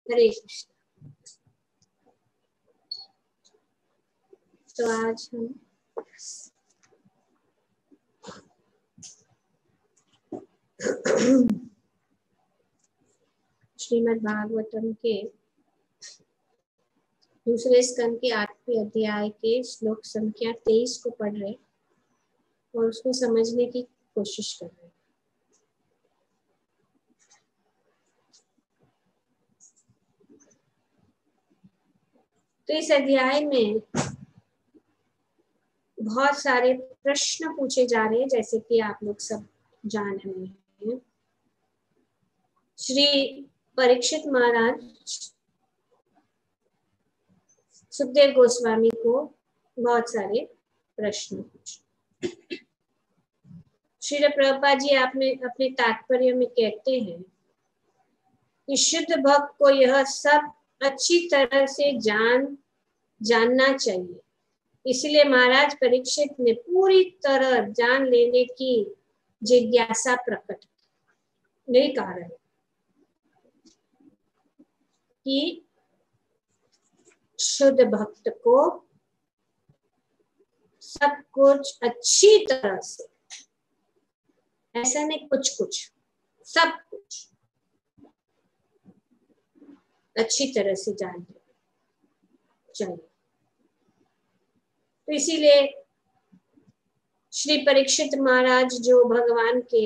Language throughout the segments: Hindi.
हरे कृष्ण। तो आज हम श्रीमद् भागवतम के दूसरे स्कंद के 8वें अध्याय के श्लोक संख्या 23 को पढ़ रहे और उसको समझने की कोशिश कर रहे हैं। तो इस अध्याय में बहुत सारे प्रश्न पूछे जा रहे हैं, जैसे कि आप लोग सब जान रहे हैं। श्री परीक्षित महाराज सुखदेव गोस्वामी को बहुत सारे प्रश्न पूछे। श्री प्रभुपाद जी आपने अपने तात्पर्य में कहते हैं कि शुद्ध भक्त को यह सब अच्छी तरह से जानना चाहिए। इसलिए महाराज परीक्षित ने पूरी तरह जान लेने की जिज्ञासा प्रकट की। यही कारण है कि शुद्ध भक्त को सब कुछ अच्छी तरह से, ऐसा नहीं कुछ कुछ, सब कुछ अच्छी तरह से जानना चाहिए। तो इसीलिए श्री परीक्षित महाराज जो भगवान के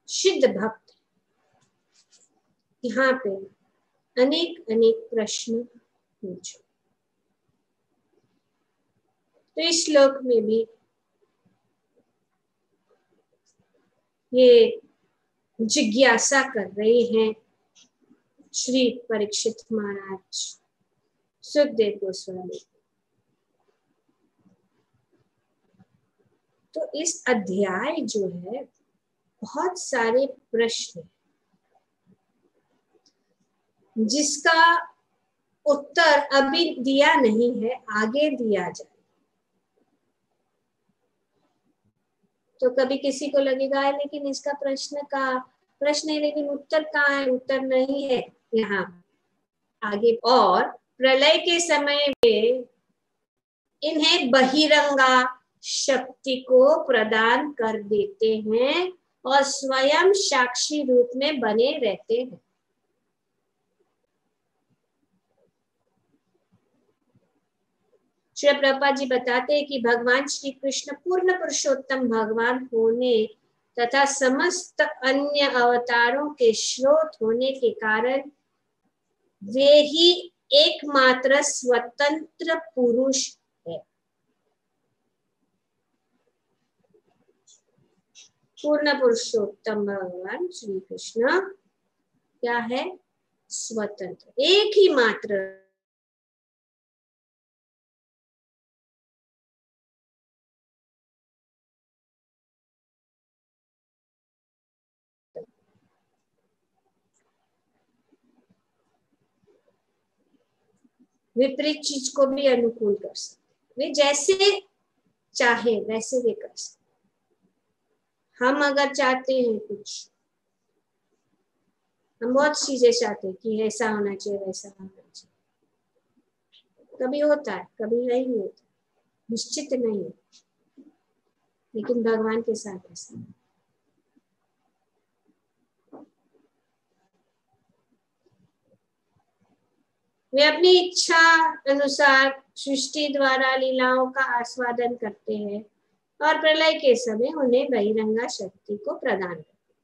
शुद्ध भक्त, यहाँ पे अनेक अनेक प्रश्न पूछे। तो इस श्लोक में भी ये जिज्ञासा कर रहे हैं श्री परीक्षित महाराज सुखदेव गोस्वामी। तो इस अध्याय जो है बहुत सारे प्रश्न जिसका उत्तर अभी दिया नहीं है, आगे दिया जाए। तो कभी किसी को लगेगा लेकिन इसका प्रश्न है लेकिन उत्तर कहाँ है, उत्तर नहीं है यहाँ आगे। और प्रलय के समय में इन्हें बहिरंगा शक्ति को प्रदान कर देते हैं और स्वयं साक्षी रूप में बने रहते हैं। श्री प्रभुपाद जी बताते हैं कि भगवान श्री कृष्ण पूर्ण पुरुषोत्तम भगवान होने तथा समस्त अन्य अवतारों के स्रोत होने के कारण वे ही एकमात्र स्वतंत्र पुरुष है। पूर्ण पुरुषोत्तम भगवान श्री कृष्ण क्या है? स्वतंत्र, एक ही मात्र विपरीत चीज को भी अनुकूल कर सकते। वे जैसे चाहे वैसे वे कर सकते। हम अगर चाहते हैं कुछ, हम बहुत चीजें चाहते हैं कि ऐसा होना चाहिए वैसा होना चाहिए, कभी होता है कभी नहीं होता, निश्चित नहीं है। लेकिन भगवान के साथ ऐसा नहीं। वे अपनी इच्छा अनुसार सृष्टि द्वारा लीलाओं का आस्वादन करते हैं और प्रलय के समय उन्हें बहिरंगा शक्ति को प्रदान करते हैं।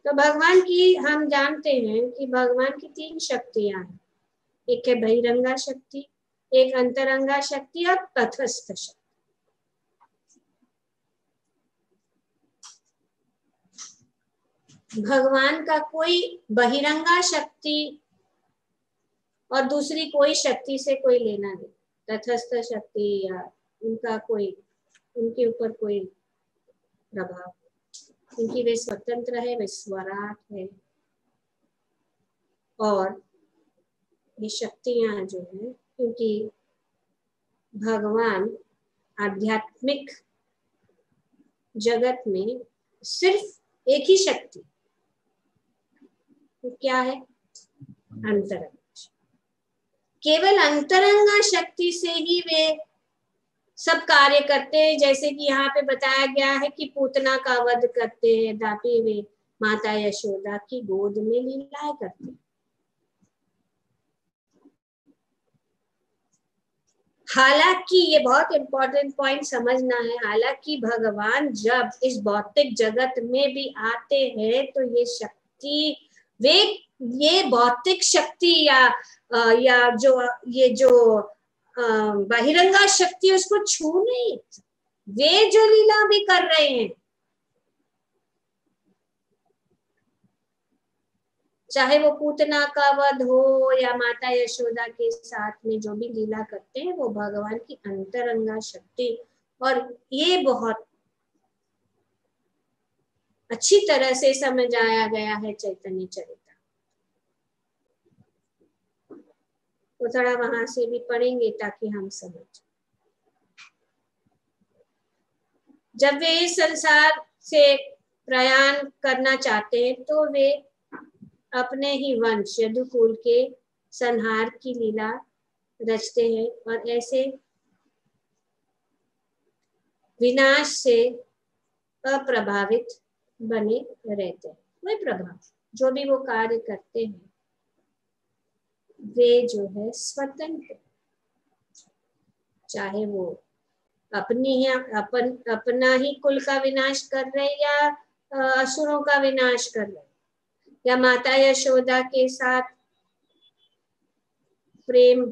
तो भगवान की हम जानते हैं कि भगवान की 3 शक्तियां हैं। एक है बहिरंगा शक्ति, एक अंतरंगा शक्ति और तटस्थ शक्ति। भगवान का कोई बहिरंगा शक्ति और दूसरी कोई शक्ति से कोई लेना नहीं। तटस्थ शक्ति या उनका कोई, उनके ऊपर कोई प्रभाव, क्योंकि वे स्वतंत्र है, वे स्वराट है। और ये शक्तियां जो है, क्योंकि भगवान आध्यात्मिक जगत में सिर्फ एक ही शक्ति, वो क्या है? अंतरंग। केवल अंतरंगा शक्ति से ही वे सब कार्य करते हैं। जैसे कि यहाँ पे बताया गया है कि पूतना का वध करते हैं, ताकि वे माता यशोदा की गोद में लीलाएं करते हैं। हालांकि ये बहुत इंपॉर्टेंट पॉइंट समझना है, हालांकि भगवान जब इस भौतिक जगत में भी आते हैं तो ये शक्ति, वे ये भौतिक शक्ति या जो बहिरंगा शक्ति उसको छू नहीं, वे जो लीला भी कर रहे हैं, चाहे वो पूतना का वध हो या माता यशोदा के साथ में जो भी लीला करते हैं, वो भगवान की अंतरंगा शक्ति। और ये बहुत अच्छी तरह से समझाया गया है चैतन्य चरिता। तो थोड़ा वहां से भी पढ़ेंगे ताकि हम समझ। जब वे इस संसार से प्रयाण करना चाहते हैं तो वे अपने ही वंश यदुकुल के संहार की लीला रचते हैं और ऐसे विनाश से अप्रभावित बने रहते हैं। वे प्रभाव जो भी वो कार्य करते हैं, वे जो है स्वतंत्र, चाहे वो अपना ही कुल का विनाश कर रहे या असुरों का विनाश कर रहे, या माता यशोदा के साथ प्रेम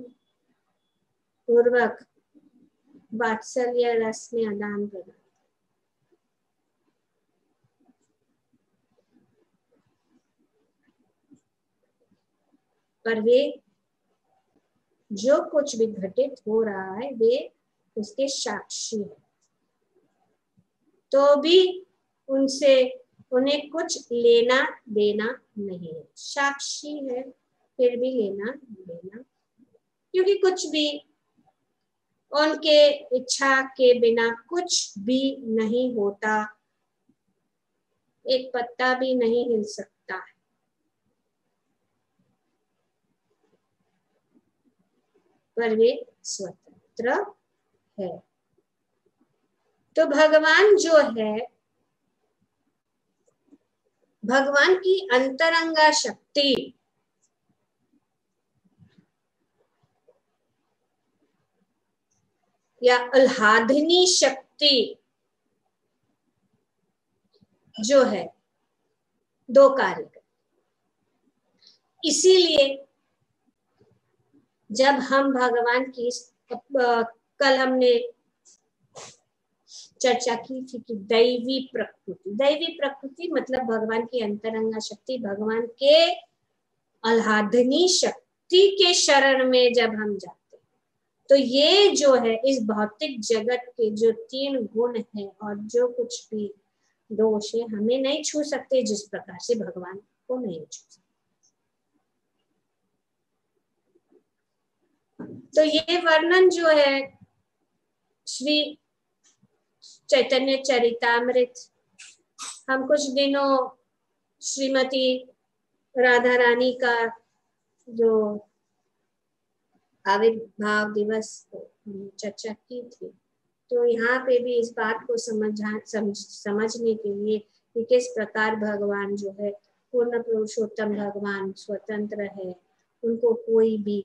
पूर्वक वात्सल्य रस में आदान प्रदान, पर वे जो कुछ भी घटित हो रहा है वे उसके साक्षी है। तो भी उन्हें कुछ लेना देना नहीं है। साक्षी है फिर भी लेना देना, क्योंकि कुछ भी उनके इच्छा के बिना कुछ भी नहीं होता, एक पत्ता भी नहीं हिल सकता है। पर वे स्वतंत्र है। तो भगवान जो है, भगवान की अंतरंगा शक्ति या आह्लादनी शक्ति जो है, दो कार्य कर। इसीलिए जब हम भगवान की कल हमने चर्चा की थी कि दैवी प्रकृति मतलब भगवान की अंतरंगा शक्ति, भगवान के आह्लादनी शक्ति के शरण में जब हम जाते हैं, तो ये जो है इस भौतिक जगत के जो 3 गुण है और जो कुछ भी दोष है, हमें नहीं छू सकते जिस प्रकार से भगवान को नहीं छू सकते। तो ये वर्णन जो है श्री चैतन्य चरितामृत, हम कुछ दिनों श्रीमती राधा रानी का जो आविर्भाव दिवस चर्चा की थी, तो यहाँ पे भी इस बात को समझने के लिए कि किस प्रकार भगवान जो है पूर्ण पुरुषोत्तम भगवान स्वतंत्र है, उनको कोई भी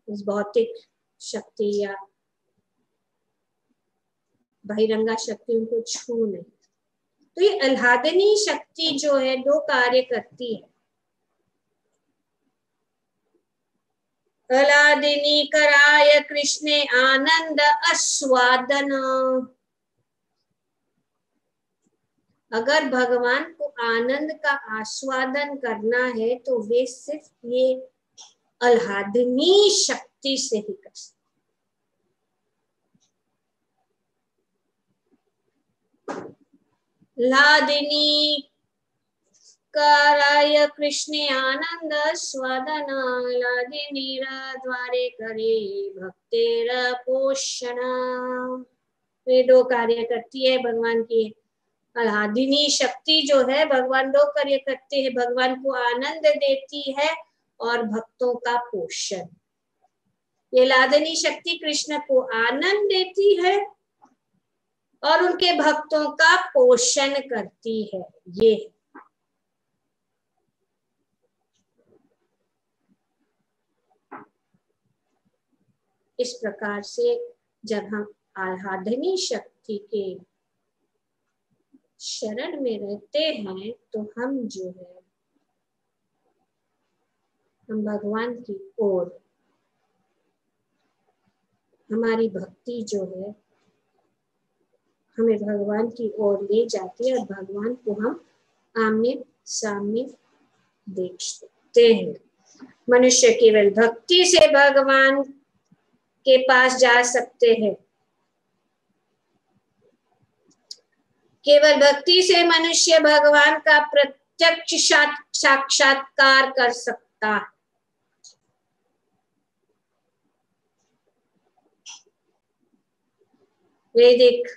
इस भौतिक शक्ति या बहिरंगा शक्ति उनको छू नहीं। तो ये आह्लादनी शक्ति जो है 2 कार्य करती है। आह्लादिनी कराय कृष्णे आनंद आस्वादन। अगर भगवान को आनंद का आस्वादन करना है तो वे सिर्फ ये आह्लादनी शक्ति से ही कर सकते। आह्लादिनी कराय कृष्णे आनंद स्वादन, आह्लादिनी द्वारे करे भक्तेर पोषण। वे 2 कार्य करती है भगवान की आह्लादिनी शक्ति जो है, भगवान दो कार्य करते हैं, भगवान को आनंद देती है और भक्तों का पोषण। ये आह्लादिनी शक्ति कृष्ण को आनंद देती है और उनके भक्तों का पोषण करती है। ये इस प्रकार से जब हम आह्लादिनी शक्ति के शरण में रहते हैं तो हम जो है, हम भगवान की ओर, हमारी भक्ति जो है हमें भगवान की ओर ले जाती है और भगवान को हम आमने सामने देख सकते हैं। मनुष्य केवल भक्ति से भगवान के पास जा सकते हैं। केवल भक्ति से मनुष्य भगवान का प्रत्यक्ष साक्षात्कार कर सकता है। वैदिक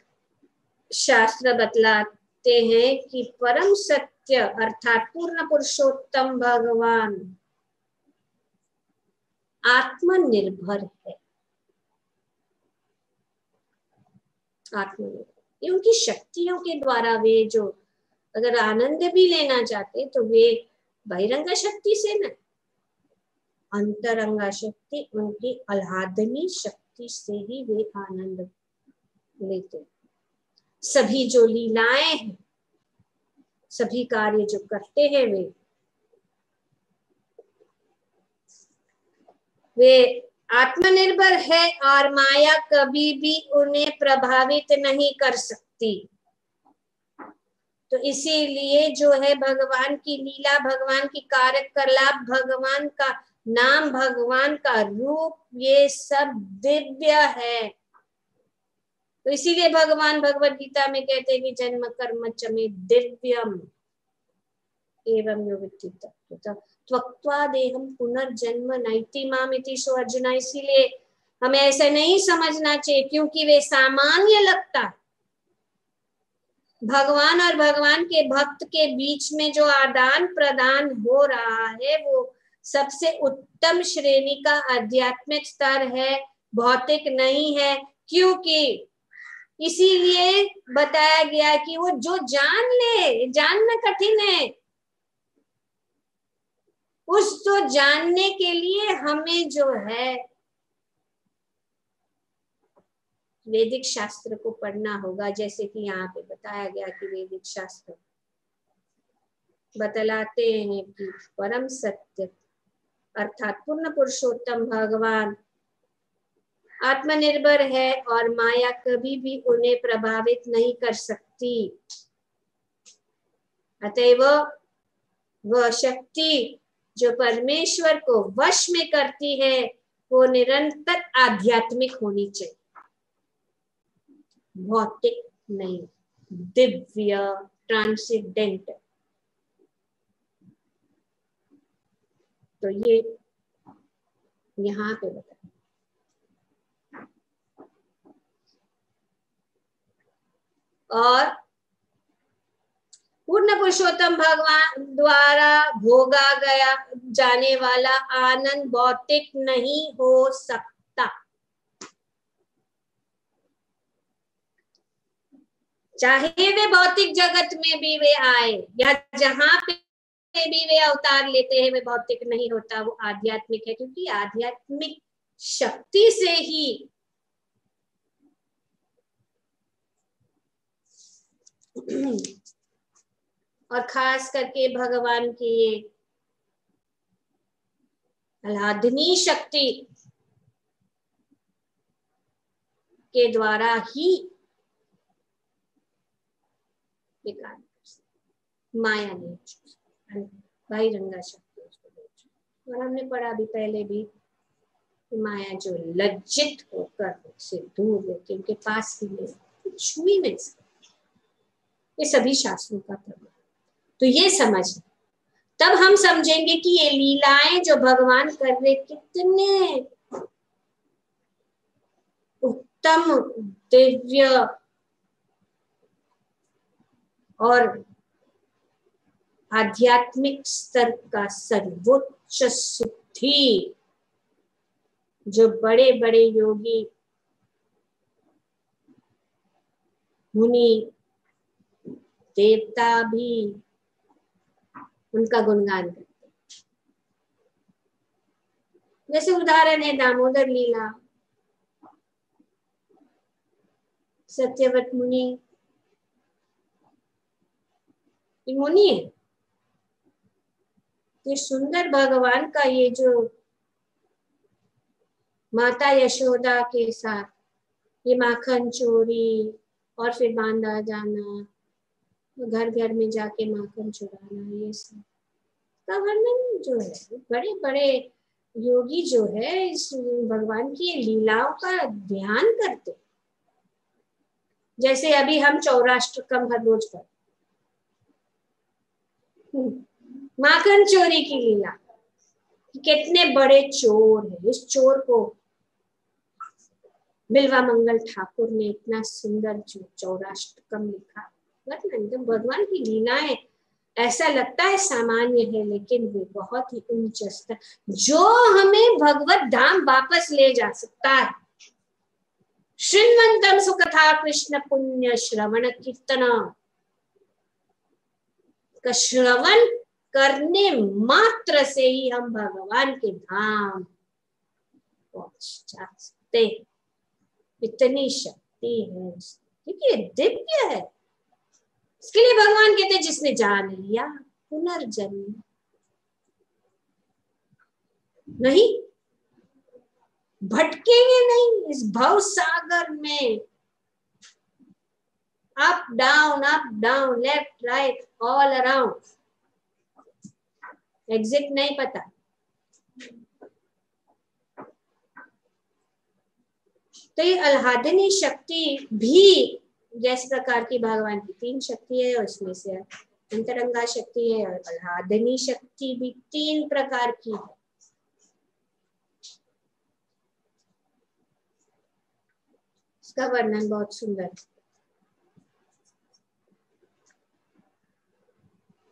शास्त्र बतलाते हैं कि परम सत्य अर्थात पूर्ण पुरुषोत्तम भगवान आत्मनिर्भर है। आत्मनिर्भर, ये उनकी शक्तियों के द्वारा वे जो अगर आनंद भी लेना चाहते तो वे बहिरंगा शक्ति से न, अंतरंगा शक्ति, उनकी आह्लादनी शक्ति से ही वे आनंद लेते। सभी जो लीलाएं हैं, सभी कार्य जो करते हैं वे आत्मनिर्भर है और माया कभी भी उन्हें प्रभावित नहीं कर सकती। तो इसीलिए जो है भगवान की लीला, भगवान की कार्यकलाप, भगवान का नाम, भगवान का रूप, ये सब दिव्य है। तो इसीलिए भगवान भगवत गीता में कहते हैं कि जन्म कर्म च मे दिव्यम एवं यो विद्धि त्वक्त्वा देहम पुनर्जन्म नैति माम इति सो अर्जुना। इसीलिए हमें ऐसा नहीं समझना चाहिए क्योंकि वे सामान्य लगता है। भगवान और भगवान के भक्त के बीच में जो आदान प्रदान हो रहा है वो सबसे उत्तम श्रेणी का आध्यात्मिक स्तर है, भौतिक नहीं है। क्योंकि इसीलिए बताया गया कि वो जो जान ले, जानना कठिन है, उस तो जानने के लिए हमें जो है वैदिक शास्त्र को पढ़ना होगा। जैसे कि यहाँ पे बताया गया कि वैदिक शास्त्र बतलाते हैं कि परम सत्य अर्थात पूर्ण पुरुषोत्तम भगवान आत्मनिर्भर है और माया कभी भी उन्हें प्रभावित नहीं कर सकती। अतएव वह शक्ति जो परमेश्वर को वश में करती है वो निरंतर आध्यात्मिक होनी चाहिए, भौतिक नहीं, दिव्य, ट्रांसेंडेंट। तो ये यहाँ पे बताया। और पूर्ण पुरुषोत्तम भगवान द्वारा भोगा गया जाने वाला आनंद भौतिक नहीं हो सकता। चाहे वे भौतिक जगत में भी वे आए या जहां पे भी वे अवतार लेते हैं, वे भौतिक नहीं होता, वो आध्यात्मिक है। क्योंकि आध्यात्मिक शक्ति से ही और खास करके भगवान की ये आह्लादनी शक्ति के द्वारा ही विकार माया नहीं, बहिरंगा शक्ति। और हमने पढ़ा भी पहले भी कि माया जो लज्जित होकर से दूर रहती, उनके पास ही नहीं, छू ही नहीं सकती। ये सभी शास्त्रों का प्रभाव। तो ये समझ, तब हम समझेंगे कि ये लीलाएं जो भगवान कर रहे कितने उत्तम, दिव्य और आध्यात्मिक स्तर का सर्वोच्च सिद्धि जो बड़े बड़े योगी मुनि देवता भी उनका गुणगान करते। जैसे उदाहरण है दामोदर लीला, सत्यवत मुनि, मुनि है। ये सुंदर भगवान का ये जो माता यशोदा के साथ ये माखन चोरी और फिर बांधा जाना, घर घर में जाके माखन चुराना, ये सब का वर्णन जो है बड़े बड़े योगी जो है इस भगवान की लीलाओं का ध्यान करते। जैसे अभी हम चौराष्ट्रकम हर रोज करते, माखन चोरी की लीला, कितने बड़े चोर है। इस चोर को बिल्वा मंगल ठाकुर ने इतना सुंदर चौराष्ट्रकम लिखा। मतलब भगवान की लीलाएं ऐसा लगता है सामान्य है, लेकिन वे बहुत ही उच्च स्तर, जो हमें भगवत धाम वापस ले जा सकता है। श्रीमंतम सुकथा कृष्ण पुण्य श्रवण कीर्तन का श्रवण करने मात्र से ही हम भगवान के धाम पहुंच जा सकते। इतनी शक्ति है, क्योंकि दिव्य है। इसके लिए भगवान कहते हैं जिसने जान लिया पुनर्जन्म नहीं, भटकेंगे नहीं इस भव सागर में। Up down left right all around, exit नहीं पता। तो ये आह्लादनी शक्ति भी जैसे प्रकार की भगवान की 3 शक्ति है, उसमें से अंतरंगा शक्ति है और आह्लादनी शक्ति भी 3 प्रकार की है। इसका वर्णन बहुत सुंदर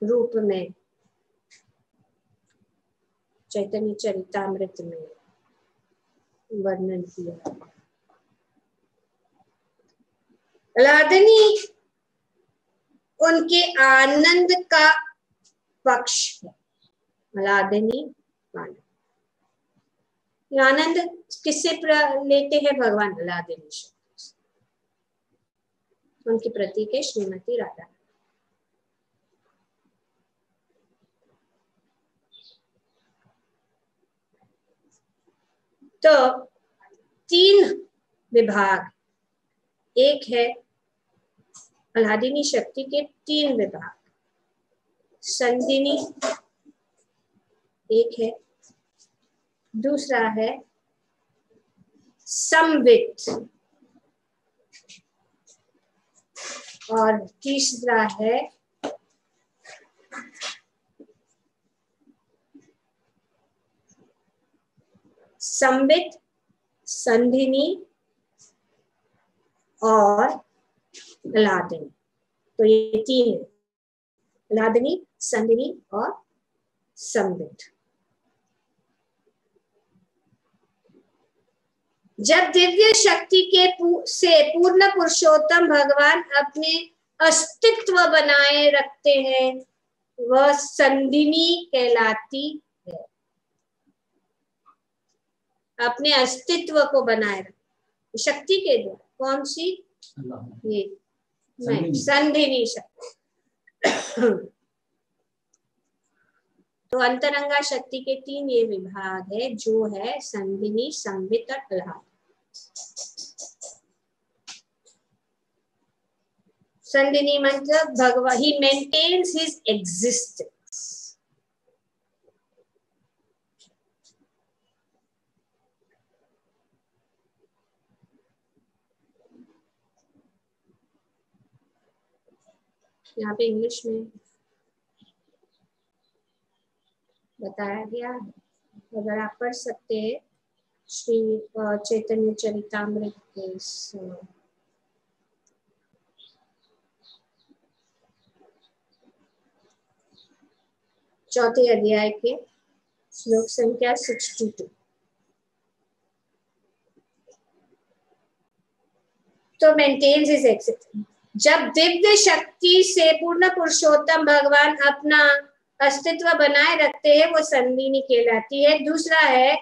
रूप में चैतन्य चरितामृत में वर्णन किया। आह्लादनी उनके आनंद का पक्ष है। आह्लादनी आनंद किससे लेते हैं? भगवान आह्लादनी शक्ति से। उनकी प्रतीक है श्रीमती राधा। तो 3 विभाग, एक है आह्लादनी शक्ति के 3 विभाग, संधिनी एक है, दूसरा है संवित और तीसरा है संवित, संधिनी और आह्लादनी। तो ये 3 है, आह्लादनी, संधिनी और संवित। जब दिव्य शक्ति के से पूर्ण पुरुषोत्तम भगवान अपने अस्तित्व बनाए रखते हैं, वह संधिनी कहलाती है। अपने अस्तित्व को बनाए रखते शक्ति के द्वारा। कौन सी? ये नहीं, संधिनी शक्ति। तो अंतरंगा शक्ति के 3 ये विभाग है, जो है संधिनी, संवित और आह्लादनी। संधिनी मतलब भगवान ही मेंटेन्स हिज एग्जिस्टेंस। यहाँ पे इंग्लिश में बताया गया है, अगर आप पढ़ सकते हैं श्री चैतन्य चरितामृत के चौथे अध्याय के श्लोक संख्या 62। तो मेंटेन्स हिज एक्सिस्टेंस। जब दिव्य शक्ति से पूर्ण पुरुषोत्तम भगवान अपना अस्तित्व बनाए रखते हैं वो संदिनी कहलाती है। दूसरा है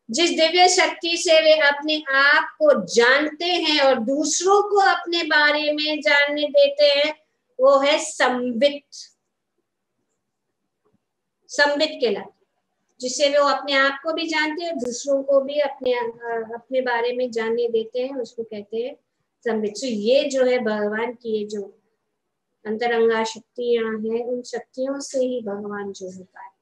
जिस दिव्य शक्ति से वे अपने आप को जानते हैं और दूसरों को अपने बारे में जानने देते हैं वो है संबित। संबित कहलाती, जिससे वो अपने आप को भी जानते हैं और दूसरों को भी अपने बारे में जानने देते हैं, उसको कहते हैं संबित। तो ये जो है भगवान की ये जो अंतरंगा शक्तियां हैं, उन शक्तियों से ही भगवान जो होता है।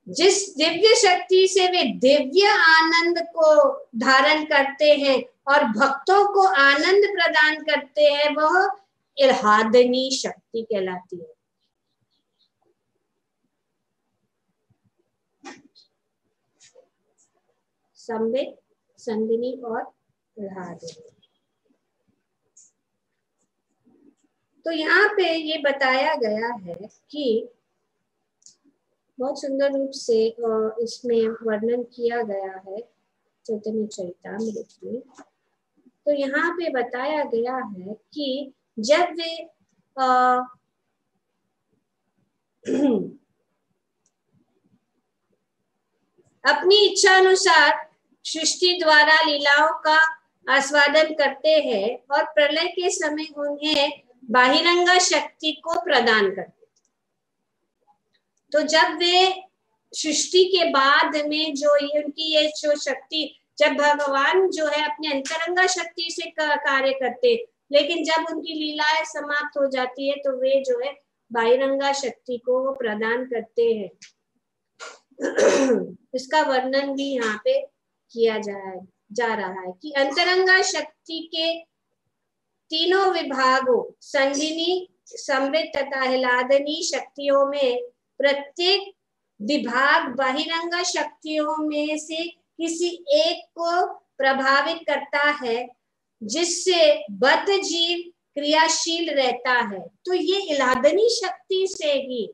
जिस दिव्य शक्ति से वे दिव्य आनंद को धारण करते हैं और भक्तों को आनंद प्रदान करते हैं, वह इल्हादनी शक्ति कहलाती है। संबित, संदिनी और इल्हादनी। तो यहाँ पे ये बताया गया है कि बहुत सुंदर रूप से इसमें वर्णन किया गया है चैतन्य चरितामृत में। तो यहाँ पे बताया गया है कि जब वे अपनी इच्छा अनुसार सृष्टि द्वारा लीलाओं का आस्वादन करते हैं और प्रलय के समय उन्हें बाहिरंगा शक्ति को प्रदान करते। तो जब वे सृष्टि के बाद में जो उनकी ये जो शक्ति, जब भगवान जो है अपने अंतरंगा शक्ति से कार्य करते, लेकिन जब उनकी लीलाएं समाप्त हो जाती है तो वे जो है बाहिरंगा शक्ति को वो प्रदान करते हैं। इसका वर्णन भी यहाँ पे किया जा रहा है कि अंतरंगा शक्ति के तीनों विभागों संदिनी, संबित तथा इल्हादनी शक्तियों में प्रत्येक विभाग बाहिरंगा शक्तियों में से किसी एक को प्रभावित करता है, जिससे बद्ध जीव क्रियाशील रहता है। तो ये इल्हादनी शक्ति से ही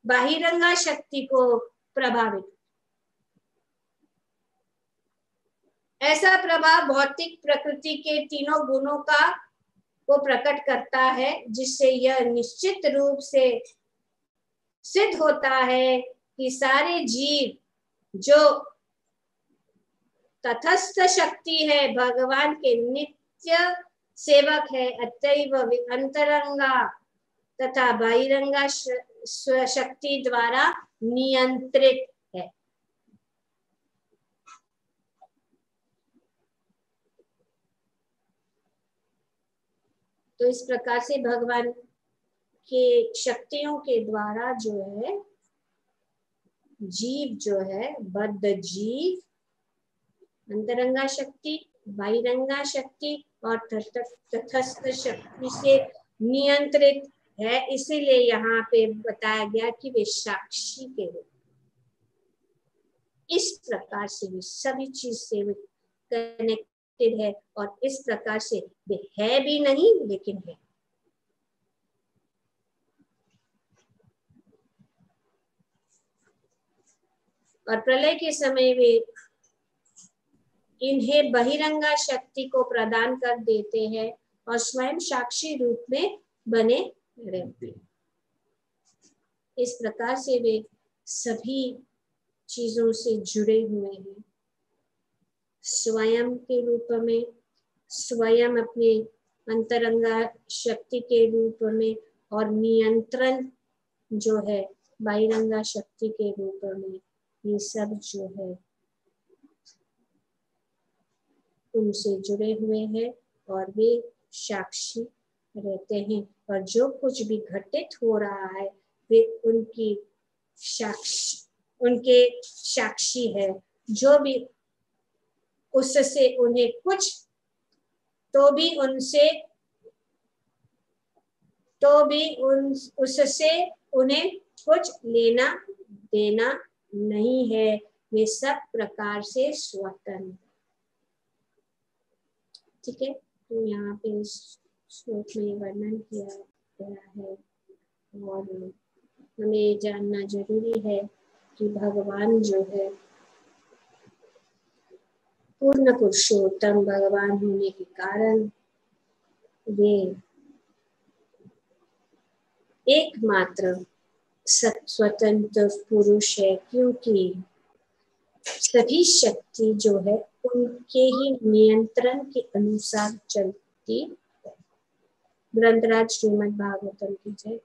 बाहिरंगा शक्ति को प्रभावित, ऐसा प्रभाव भौतिक प्रकृति के तीनों गुणों का को प्रकट करता है, जिससे यह निश्चित रूप से सिद्ध होता है कि सारे जीव जो तटस्थ शक्ति है भगवान के नित्य सेवक है, अतएव अंतरंगा तथा बाहिरंगा शक्ति द्वारा नियंत्रित है। तो इस प्रकार से भगवान के शक्तियों के द्वारा जो है जीव जो है बद्ध जीव अंतरंगा शक्ति, बाहिरंगा शक्ति और तटस्थ शक्ति से नियंत्रित है। इसीलिए यहाँ पे बताया गया कि वे साक्षी के रूप, इस प्रकार से वे सभी चीज से कनेक्टेड है और इस प्रकार से वे है भी नहीं लेकिन है। और प्रलय के समय वे इन्हें बहिरंगा शक्ति को प्रदान कर देते हैं और स्वयं साक्षी रूप में बने रहते हैं। इस प्रकार से वे सभी चीजों से जुड़े हुए हैं, स्वयं के रूप में, स्वयं अपने अंतरंगा शक्ति के रूप में और नियंत्रण जो है बाहिरंगा शक्ति के रूप में। ये सब जो है उनसे जुड़े हुए हैं और वे साक्षी रहते हैं और जो कुछ भी घटित हो रहा है वे उनके साक्षी है। जो भी उससे उन्हें कुछ उससे उन्हें कुछ लेना देना नहीं है। वे सब प्रकार से स्वतंत्र। ठीक है, तो यहाँ पे इस श्लोक में वर्णन किया है। गया है। और हमें जानना जरूरी है कि भगवान जो है पूर्ण पुरुषोत्तम भगवान होने के कारण वे एकमात्र स्वतंत्र पुरुष है, क्योंकि सभी शक्ति जो है उनके ही नियंत्रण के अनुसार चलती है। ग्रंथराज श्रीमद् भागवतम की जय।